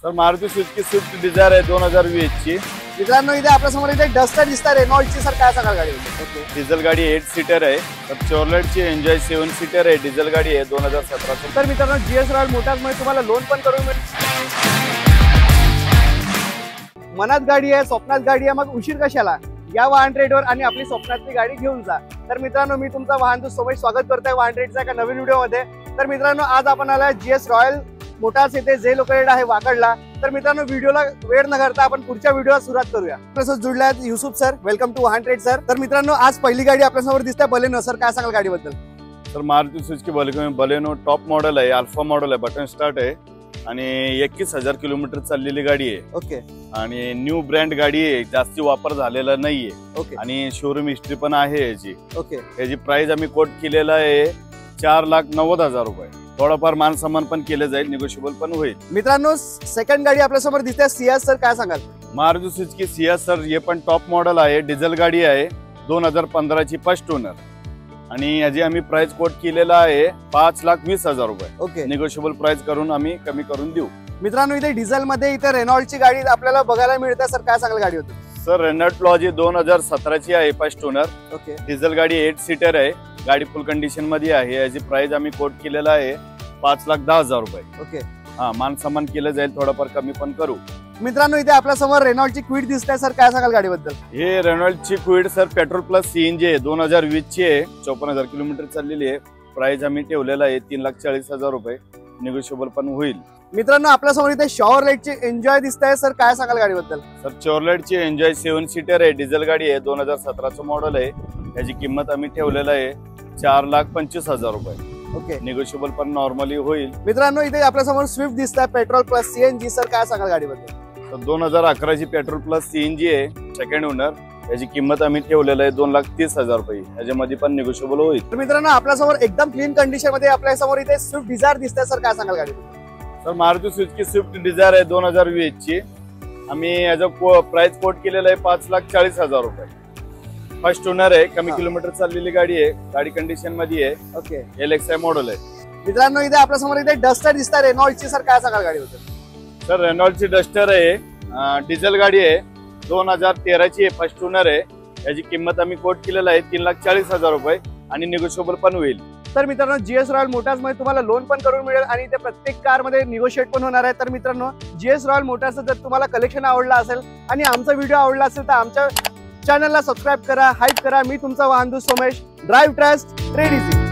Sir Maruti Suzuki Swift Dzire आहे 2020 ची। मित्रांनो इथे आपल्या समोर इथे डस्टर दिसतात रेनॉल्टची। सर काय सांगाल गाडी? ओके, डिझेल गाडी 8 सीटर आहे। तर चोरलेटची एन्जॉय 7 सीटर आहे, डिझेल गाडी आहे 2017 ची। तर मित्रांनो जीएस रॉयल मोटर्स मध्ये तुम्हाला लोन पण करून मिळेल। मनात गाडी आहे, स्वप्नात गाडी आहे, मग उशीर कशाला? या वाहन ट्रेडवर आणि आपली स्वप्नातली गाडी घेऊन जा। तर मित्रांनो मी तुमचा वाहन दोस्त सोमेश स्वागत करतोय वाहन ट्रेडच्या एका नवीन व्हिडिओ मध्ये। तर मित्रांनो आज आपण आला जीएस रॉयल मोटार्स येथे जे लोकेटेड आहे वाकडला। तर मित्रांनो व्हिडिओला वेळ न करता आपण पुढच्या व्हिडिओला सुरुवात करूया। आपल्यासोबत जुळले आहेत युसुफ सर, वेलकम टू वाहन ट्रेड सर। तर मित्रांनो आज पहिली गाडी आपल्यासमोर दिसते बलेनो। सर काय सांगाल गाडीबद्दल? Sir Maruti Suzuki Baleno top model आहे, अल्फा मॉडेल आहे, बटन स्टार्ट आहे आणि 21,000 किलोमीटर चाललेली गाडी आहे। ओके, आणि न्यू ब्रँड गाडी आहे, जास्ती वापर झालेला नाहीये। ओके, आणि शोरूम हिस्ट्री पण आहे याची। ओके, याची प्राइस आम्ही कोट केलेला आहे 4,90,000 रुपये। थोडाफार मान सन्मान पण केले जाईल, निगोशिएबल पण होईल। मित्रांनो सेकंड गाडी आपल्या समोर दिसते सियाज। सर काय सांगाल? मारुती सुझुकी सियाज सर हे पण टॉप मॉडेल आहे, डिझेल गाडी आहे 2015 ची, फर्स्ट ओनर। आणि याची आम्ही प्राइस कोट केलेला आहे 5,20,000 रुपये। ओके, निगोशिएबल प्राइस करून आम्ही कमी करून देऊ। मित्रांनो इथे डिझेल मध्ये इथे रेनॉल्टची गाडी आपल्याला बघायला मिळते। सर काय सांगाल गाडी होती? सर रेनॉल्ट लॉजी 2017 ची आहे, फर्स्ट ओनर। ओके, डिझेल गाडी 8 सीटर आहे, गाडी फुल कंडिशन मध्ये आहे। याची प्राइस आम्ही कोट केलेला आहे 5,10,000 रुपये। ओके, हा मान सन्मान केलं जाईल, थोडंफार कमी पण करू। मित्रांनो इथे आपल्या समोर रेनॉल्टची क्विड दिसते। सर काय सांगाल गाडीबद्दल? हे रेनॉल्टची Kwid sir petrol plus CNG आहे, 2020 ची आहे, 54,000 किलोमीटर चाललेली आहे। प्राइस आम्ही ठेवलेला आहे 3,40,000 रुपये, निगोशिएबल पण होईल। मित्रांनो आपल्या समोर इथे शॉवरलेटची एन्जॉय दिसते। सर काय सांगाल गाडीबद्दल? सर चोरलेटची एन्जॉय 7 सीटर आहे, डिझेल गाडी आहे, 2017 मॉडेल आहे। याची किंमत आम्ही ठेवलेला आहे 4,25,000 रुपये। ओके, निगोशिएबल पण नॉर्मली होईल। मित्रांनो इथे आपल्या समोर स्विफ्ट दिसते पेट्रोल प्लस सीएनजी। सर काय सांगाल गाडीबद्दल? तर 2011 ची पेट्रोल प्लस सीएनजी आहे, सेकंड ओनर। याची किंमत आम्ही ठेवलेलं आहे 2,30,000 रुपये, याच्यामध्ये पण निगोशिएबल होईल। तर मित्रांनो आपल्या समोर एकदम क्लीन कंडिशन मध्ये आपल्या समोर इथे स्विफ्ट डिझायर दिसते। सर काय सांगाल गाडीबद्दल? Sir Maruti Suzuki Swift Dzire आहे 2020 ची। आम्ही याचा प्राइस कोट केलेला आहे 5,40,000 रुपये। फर्स्ट ओनर आहे, कमी किलोमीटर चाललेली गाडी आहे, गाडी कंडिशन मध्ये आहे। ओके, LXI मॉडेल आहे। मित्रांनो इथे आपल्या समोर इथे डस्टर दिसतात रेनॉल्टची। सर काय सांगाल गाडीबद्दल? सर रेनॉल्टची डस्टर आहे, डिझेल गाडी आहे, 2013 ची आहे, फर्स्ट ओनर आहे। याची किंमत आम्ही कोट केलेला आहे 3,40,000 रुपये आणि निगोशिएबल पण होईल। तर मित्रांनो जीएस रॉयल मोटर्स मध्ये तुम्हाला लोन पण करून मिळेल आणि ते प्रत्येक कार मध्ये निगोशिएट पण होणार आहे। तर मित्रांनो जीएस रॉयल मोटर्सचं जर तुम्हाला कलेक्शन आवडला असेल आणि आमचा व्हिडिओ आवडला असेल तर आमच्या चॅनलला सबस्क्राईब करा, हाईप करा। मी तुमचा वाहन दोस्त Somesh, drive trust trade easy.